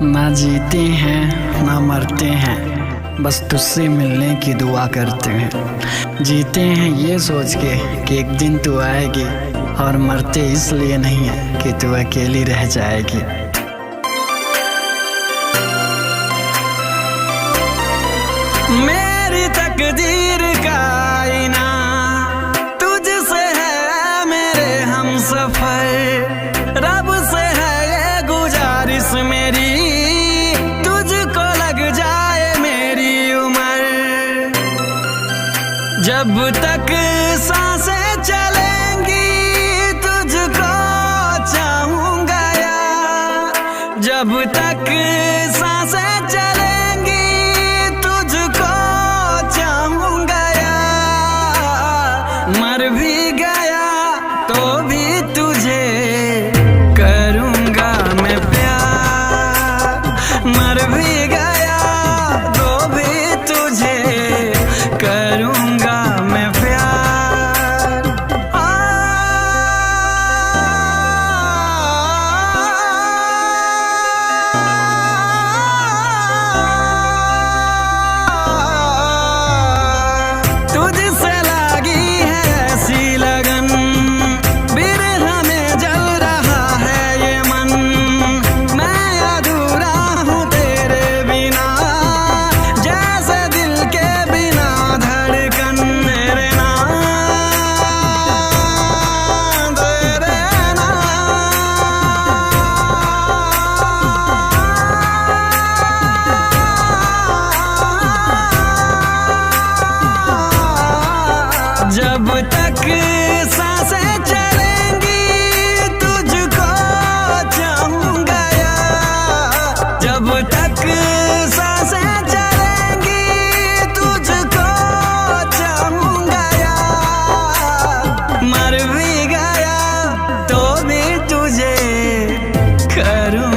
ना जीते हैं ना मरते हैं, बस तुझसे मिलने की दुआ करते हैं। जीते हैं ये सोच के कि एक दिन तू आएगी, और मरते इसलिए नहीं है कि तू अकेली रह जाएगी। मेरी तकदीर का आईना तुझसे है मेरे हमसफर, रब से है ये गुजारिश मेरी, तुझको लग जाए मेरी उम्र। जब तक सांसें चलेंगी तुझको चाहूंगा यार, जब तक सांसें चलेंगी तुझको चाहूंगा यार। मर भी गया तो भी तुझे करूंगा मैं प्यार, मर भी गया तो भी तुझे करूंगा मैं प्यार। तुझसे लगी है ऐसी लगन, बिरह में जल रहा है ये मन, मैं अधूरा हूँ तेरे बिना, जैसे दिल के बिना धड़कन। तेरे नाम तेरे जब तक सांसें चलेंगी तुझको चाहूंगा यार, जब तक सांसें चलेंगी तुझको चाहूंगा यार। मर भी गया तो भी तुझे करूं